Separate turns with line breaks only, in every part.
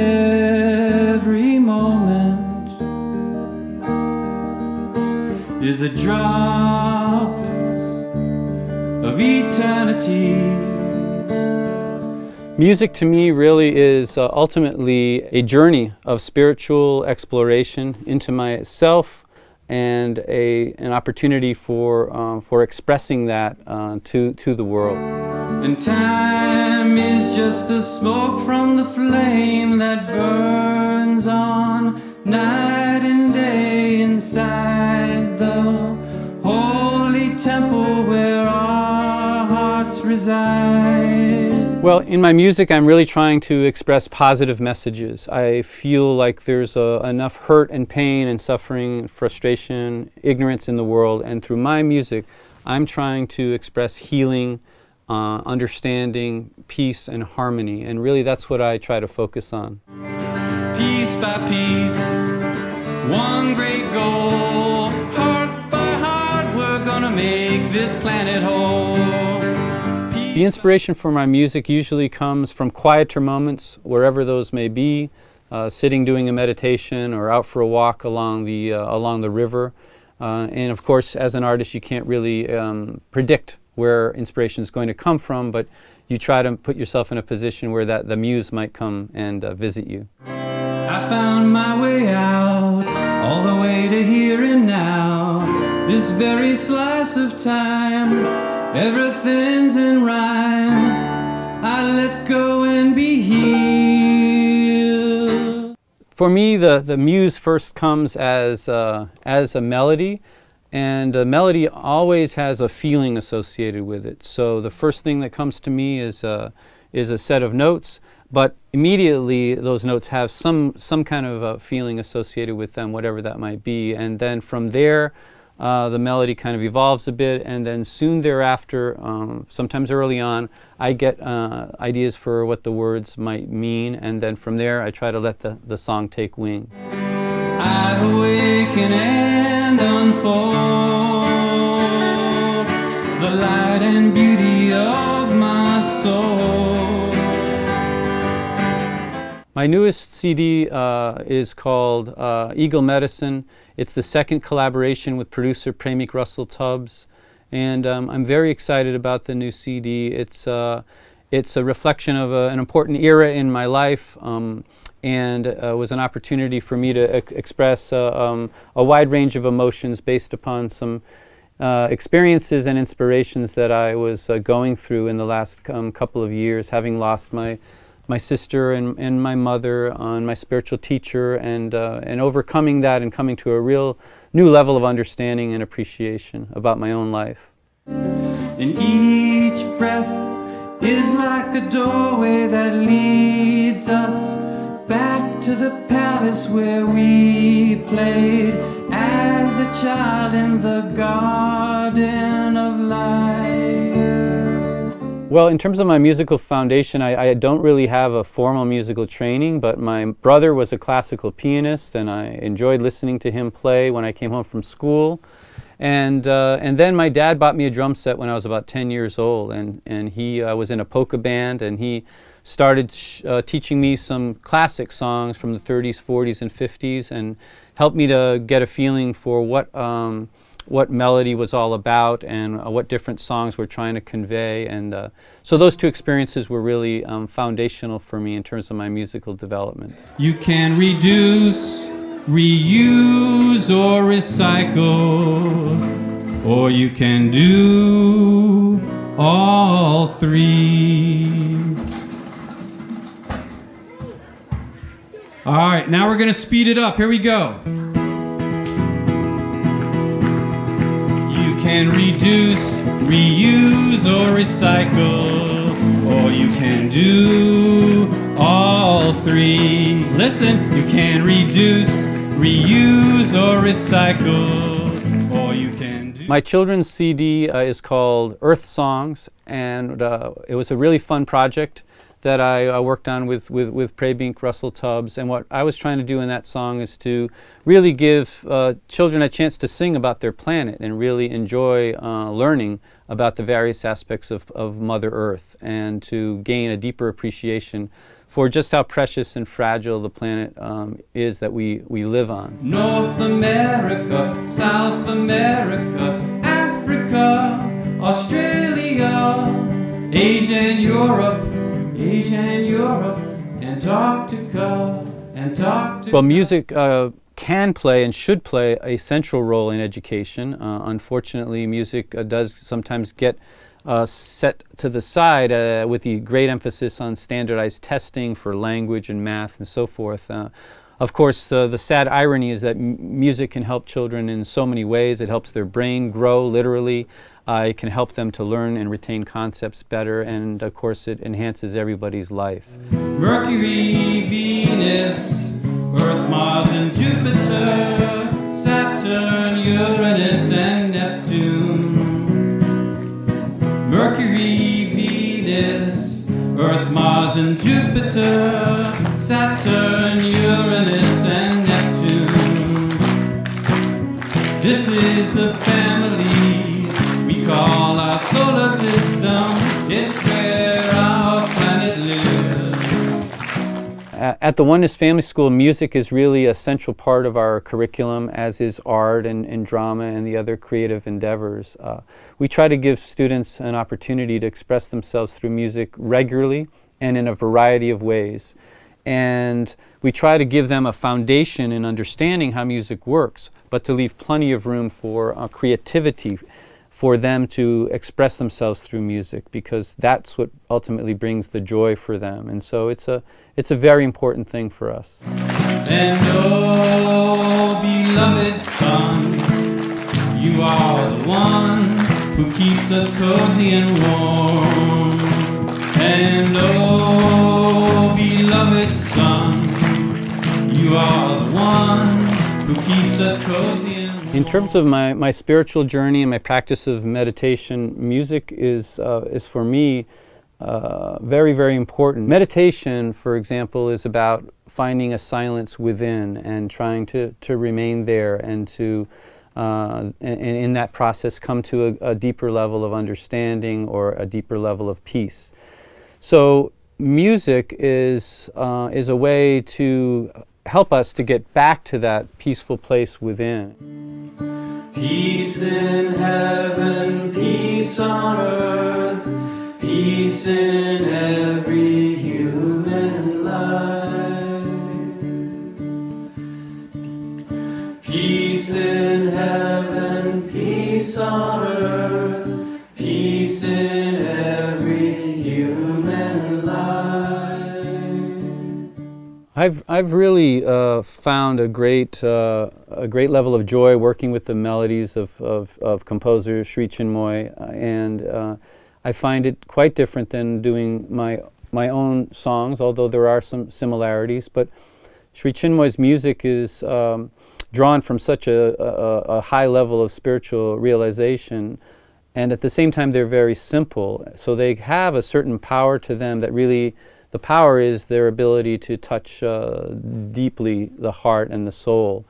every moment is a drop of eternity.
Music to me really is ultimately a journey of spiritual exploration into myself and an opportunity for expressing that to the world.
And time is just the smoke from the flame that burns on night and day inside the holy temple where our hearts reside.
Well, in my music, I'm really trying to express positive messages. I feel like there's enough hurt and pain and suffering, frustration, ignorance in the world, and through my music, I'm trying to express healing, understanding, peace, and harmony, and really that's what I try to focus on.
Piece by piece, one great goal, heart by heart, we're gonna make this planet whole.
The inspiration for my music usually comes from quieter moments, wherever those may be, sitting doing a meditation or out for a walk along the river. And of course, as an artist, you can't really predict where inspiration is going to come from, but you try to put yourself in a position where the muse might come and visit you.
I found my way out, all the way to here and now, this very slice of time. Everything's in rhyme. I let go and be healed.
For me, the muse first comes as a melody, and a melody always has a feeling associated with it. So the first thing that comes to me is a set of notes, but immediately those notes have some kind of a feeling associated with them, whatever that might be, and then from there, the melody kind of evolves a bit, and then soon thereafter, sometimes early on, I get ideas for what the words might mean, and then from there I try to let the song take wing.
I awaken and unfold the light and beauty of my soul.
My newest CD is called Eagle Medicine. It's the second collaboration with producer Premik Russell Tubbs, and I'm very excited about the new CD. It's a reflection of an important era in my life, and was an opportunity for me to express a wide range of emotions based upon some experiences and inspirations that I was going through in the last couple of years, having lost my sister and my mother, and my spiritual teacher, and overcoming that and coming to a real new level of understanding and appreciation about my own life.
And each breath is like a doorway that leads us back to the palace where we played as a child in the garden of life.
Well, in terms of my musical foundation, I don't really have a formal musical training, but my brother was a classical pianist, and I enjoyed listening to him play when I came home from school. And then my dad bought me a drum set when I was about 10 years old, and he was in a polka band, and he started teaching me some classic songs from the 30s, 40s, and 50s, and helped me to get a feeling for what melody was all about and what different songs were trying to convey. And so those two experiences were really foundational for me in terms of my musical development.
You can reduce, reuse, or recycle, or you can do all three. All right, now we're going to speed it up. Here we go. You can reduce, reuse, or recycle, or you can do all three. Listen, you can reduce, reuse, or recycle, or you can do...
My children's CD is called Earth Songs, and it was a really fun project that I worked on with Premik Russell Tubbs. And what I was trying to do in that song is to really give children a chance to sing about their planet and really enjoy learning about the various aspects of Mother Earth, and to gain a deeper appreciation for just how precious and fragile the planet is that we live on.
North America, South America, Africa, Australia, Asia and Europe, Antarctica.
Well, music can play and should play a central role in education. Unfortunately, music does sometimes get set to the side with the great emphasis on standardized testing for language and math and so forth. Of course, the sad irony is that music can help children in so many ways. It helps their brain grow, literally. It can help them to learn and retain concepts better, and of course it enhances everybody's life.
Mercury, Venus, Earth, Mars and Jupiter, Saturn, Uranus and Neptune. Mercury, Venus, Earth, Mars and Jupiter, Saturn, Uranus and Neptune. This is the family we call our solar system. It's where our planet lives.
At the Oneness Family School, music is really a central part of our curriculum, as is art and drama and the other creative endeavors. We try to give students an opportunity to express themselves through music regularly and in a variety of ways. And we try to give them a foundation in understanding how music works, but to leave plenty of room for creativity, for them to express themselves through music, because that's what ultimately brings the joy for them. And so it's a very important thing for us.
And oh, beloved son, you are the one who keeps us cozy and warm. And oh, beloved son, you are the one who keeps us cozy and warm.
In terms of my spiritual journey and my practice of meditation, music is for me very, very important. Meditation, for example, is about finding a silence within and trying to remain there and to, and in that process, come to a deeper level of understanding or a deeper level of peace. So music is a way to help us to get back to that peaceful place within.
Peace in heaven, peace on earth, peace in every human life. Peace in heaven, peace on earth, peace in every human life.
I've really found a great level of joy working with the melodies of composer Sri Chinmoy, and I find it quite different than doing my own songs, although there are some similarities. But Sri Chinmoy's music is drawn from such a high level of spiritual realization, and at the same time they're very simple. So they have a certain power to them that really, the power is their ability to touch deeply the heart and the soul.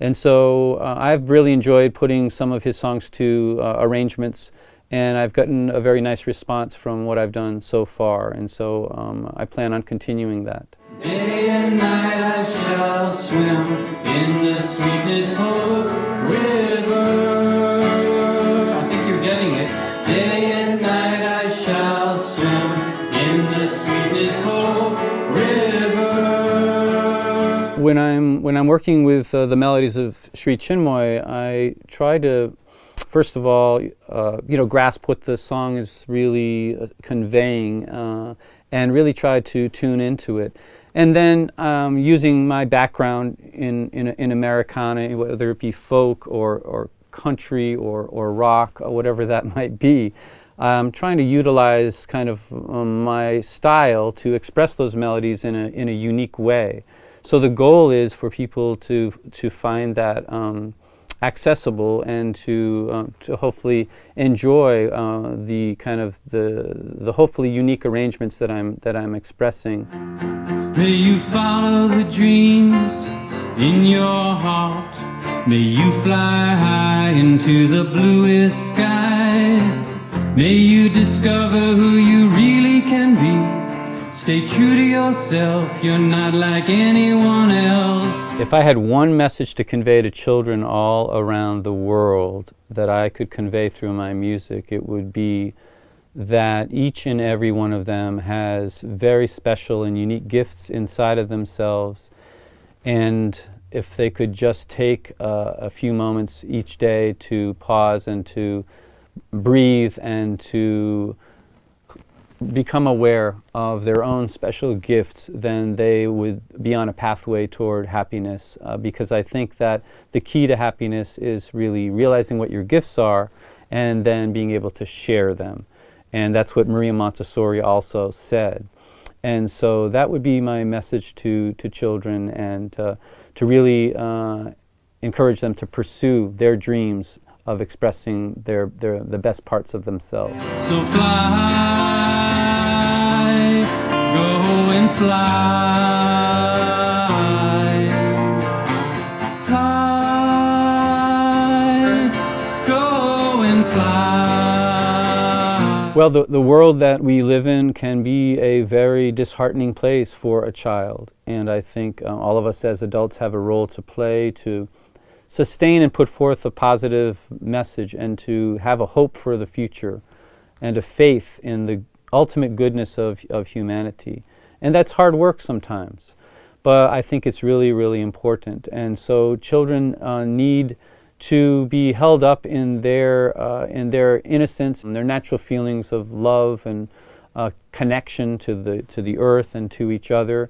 And so I've really enjoyed putting some of his songs to arrangements, and I've gotten a very nice response from what I've done so far. And so I plan on continuing that.
Day and night I shall swim in the sweetness hope river. I think you're getting it. Day and night I shall swim in the sweetness hope river.
When I'm working with the melodies of Sri Chinmoy, I try to, first of all, grasp what the song is really conveying, and really try to tune into it. And then using my background in Americana, whether it be folk or country or rock or whatever that might be, I'm trying to utilize kind of my style to express those melodies in a unique way. So the goal is for people to find that accessible and to hopefully enjoy the kind of the hopefully unique arrangements that I'm expressing.
May you follow the dreams in your heart. May you fly high into the bluest sky. May you discover who you really can be. Stay true to yourself, you're not like anyone else.
If I had one message to convey to children all around the world that I could convey through my music, it would be that each and every one of them has very special and unique gifts inside of themselves, and if they could just take a few moments each day to pause and to breathe and to become aware of their own special gifts, then they would be on a pathway toward happiness. Because I think that the key to happiness is really realizing what your gifts are and then being able to share them. And that's what Maria Montessori also said. And so that would be my message to children, and to really encourage them to pursue their dreams of expressing the best parts of themselves.
So fly, go and fly. Fly, go and fly.
Well, the world that we live in can be a very disheartening place for a child. And I think all of us as adults have a role to play to sustain and put forth a positive message, and to have a hope for the future and a faith in the ultimate goodness of humanity. And that's hard work sometimes, but I think it's really, really important. And so children need to be held up in their innocence and their natural feelings of love and connection to the earth and to each other.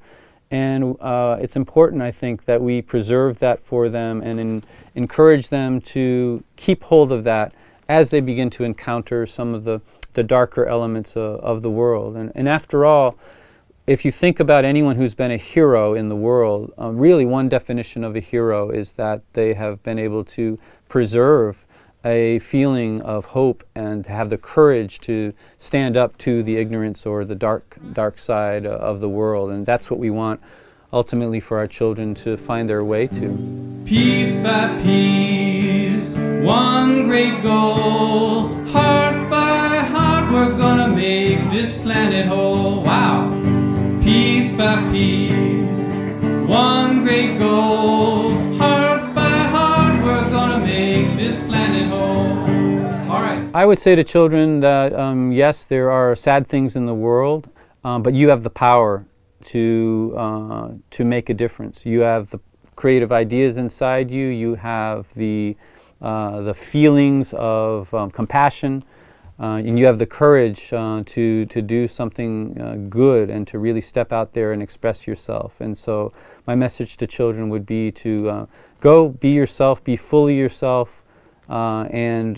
And it's important, I think, that we preserve that for them and encourage them to keep hold of that as they begin to encounter some of the darker elements of the world. And after all, if you think about anyone who's been a hero in the world, really one definition of a hero is that they have been able to preserve a feeling of hope and to have the courage to stand up to the ignorance or the dark side of the world. And that's what we want ultimately for our children to find their way to.
Piece by piece, one great goal. Heart by heart, we're gonna make this planet whole. Wow. Piece by piece, one great goal. Heart by heart, we're gonna make this planet whole. All right.
I would say to children that yes, there are sad things in the world, but you have the power to make a difference. You have the creative ideas inside you. You have the feelings of compassion, and you have the courage to do something good and to really step out there and express yourself. And so my message to children would be to go be yourself, be fully yourself, and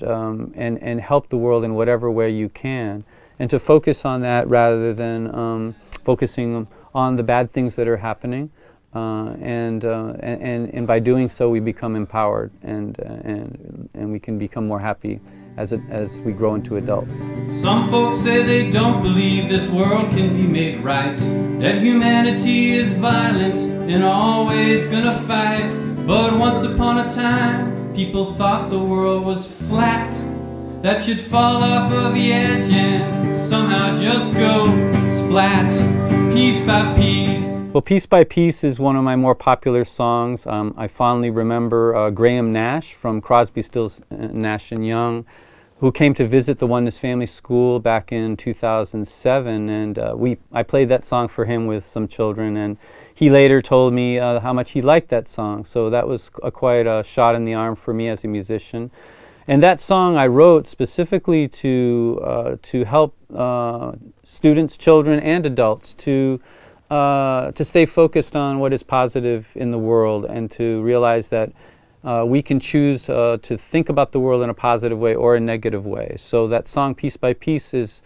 help the world in whatever way you can, and to focus on that rather than focusing on the bad things that are happening. And by doing so, we become empowered, and we can become more happy as we grow into adults.
Some folks say they don't believe this world can be made right, that humanity is violent and always gonna fight. But once upon a time, people thought the world was flat, that you'd fall off of the edge and somehow just go splat, piece by piece.
Well, Piece by Piece is one of my more popular songs. I fondly remember Graham Nash from Crosby, Stills, Nash & Young, who came to visit the Oneness Family School back in 2007, and I played that song for him with some children, and he later told me how much he liked that song. So that was quite a shot in the arm for me as a musician. And that song I wrote specifically to help students, children, and adults to stay focused on what is positive in the world, and to realize that we can choose to think about the world in a positive way or a negative way. So that song, Piece by Piece, is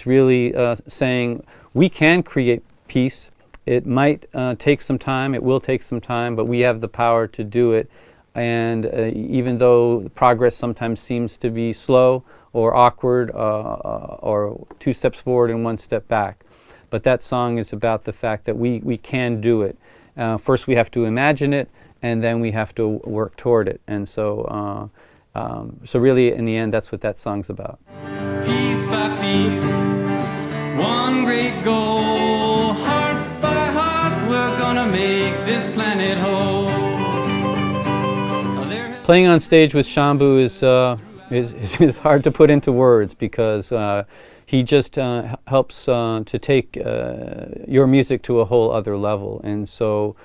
really saying we can create peace. It might take some time, it will take some time, but we have the power to do it. And even though progress sometimes seems to be slow or awkward, or 2 steps forward and 1 step back, but that song is about the fact that we can do it. First we have to imagine it, and then we have to work toward it. And so really in the end, that's what that song's about.
Piece by piece, one great goal. make this planet whole.
Playing on stage with Shambhu is hard to put into words, because he just helps to take your music to a whole other level. And so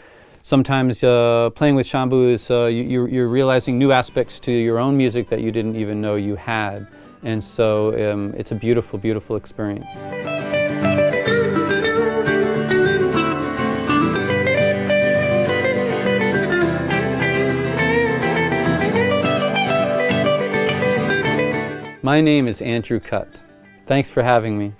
sometimes playing with Shambhu is you're realizing new aspects to your own music that you didn't even know you had. And so it's a beautiful, beautiful experience. My name is Andrew Kutt. Thanks for having me.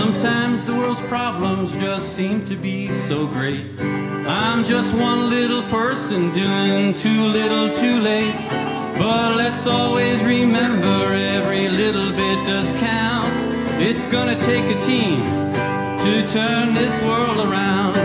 Sometimes the world's problems just seem to be so great. I'm just one little person doing too little too late. But let's always remember every little bit does count. It's gonna take a team to turn this world around.